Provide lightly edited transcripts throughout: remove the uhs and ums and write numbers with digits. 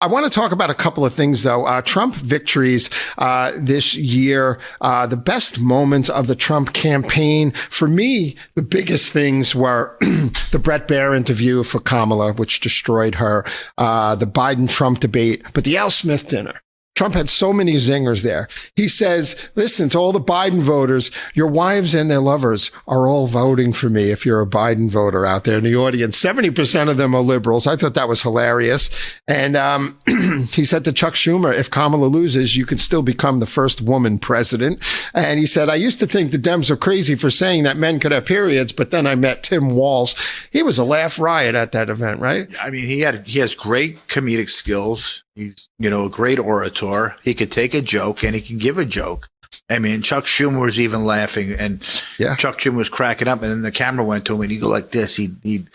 I want to talk about a couple of things, though. Trump victories this year, the best moments of the Trump campaign. For me, the biggest things were the Bret Baier interview for Kamala, which destroyed her, the Biden-Trump debate, but the Al Smith dinner. Trump had so many zingers there. He says, listen, to all the Biden voters, your wives and their lovers are all voting for me if you're a Biden voter out there in the audience. 70% of them are liberals. I thought that was hilarious. And he said to Chuck Schumer, if Kamala loses, you can still become the first woman president. And he said, I used to think the Dems are crazy for saying that men could have periods, but then I met Tim Walz. He was a laugh riot at that event, right? I mean, he has great comedic skills. He's, a great orator. He could take a joke and he can give a joke. I mean, Chuck Schumer was even laughing, and Chuck Schumer was cracking up. And then the camera went to him, and he'd go like this. He'd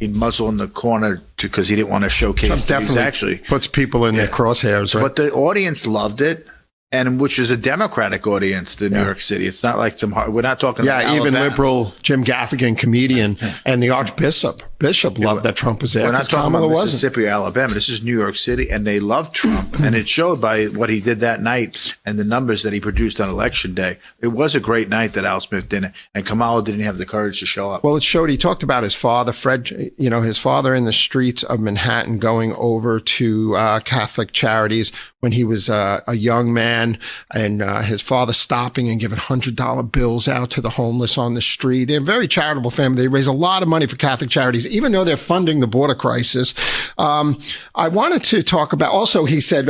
muzzle in the corner because he didn't want to showcase. Trump definitely actually puts people in their crosshairs, right? But the audience loved it. And which is a Democratic audience in New York City. It's not like we're not talking about even Alabama. Liberal Jim Gaffigan, comedian, and the Archbishop loved that Trump was there. We're not talking Kamala about Mississippi or Alabama. This is New York City, and they loved Trump. And it showed by what he did that night and the numbers that he produced on Election Day. It was a great night that Al Smith did, and Kamala didn't have the courage to show up. Well, it showed. He talked about his father, Fred, his father in the streets of Manhattan going over to Catholic charities when he was a young man, and his father stopping and giving $100 bills out to the homeless on the street. They're a very charitable family. They raise a lot of money for Catholic charities, even though they're funding the border crisis. I wanted to talk about, also, he said,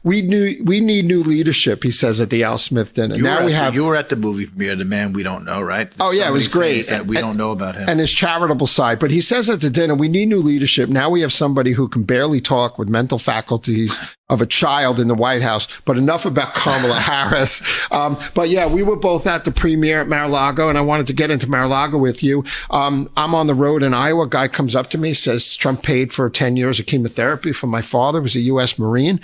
we need new leadership, he says at the Al Smith dinner. You were at the movie premiere, The Man We Don't Know, right? It was great. That we don't know about him. And his charitable side. But he says at the dinner, we need new leadership. Now we have somebody who can barely talk with mental faculties of a child in the White House. But enough about Kamala Harris. But yeah, we were both at the premiere at Mar-A-Lago, and I wanted to get into Mar-A-Lago with you. I'm on the road in Iowa. A guy comes up to me, says Trump paid for 10 years of chemotherapy for my father, who was a U.S. Marine.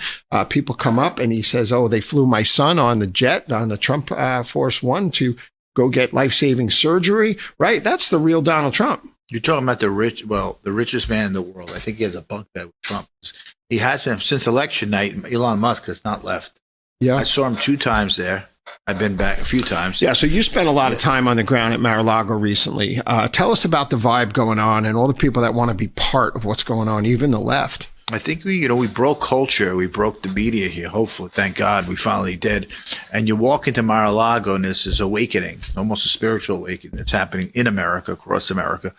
People come up and he says, they flew my son on the jet, on the Trump Force One to go get life-saving surgery. Right? That's the real Donald Trump. You're talking about the richest man in the world. I think he has a bunk bed with Trump. He hasn't since election night. Elon Musk has not left. Yeah, I saw him 2 times there. I've been back a few times. Yeah, so you spent a lot of time on the ground at Mar-A-Lago recently. Tell us about the vibe going on and all the people that want to be part of what's going on, even the left. I think we broke culture. We broke the media here. Hopefully, thank God, we finally did. And you walk into Mar-A-Lago, and this is awakening, almost a spiritual awakening that's happening in America, across America.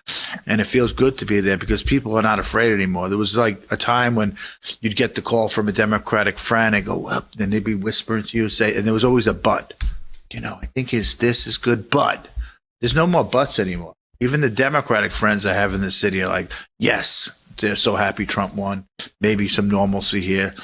And it feels good to be there because people are not afraid anymore. There was like a time when you'd get the call from a Democratic friend and go up, then they'd be whispering to you, and there was always a but. I think this is good, but there's no more buts anymore. Even the Democratic friends I have in the city are like, yes. They're so happy Trump won. Maybe some normalcy here.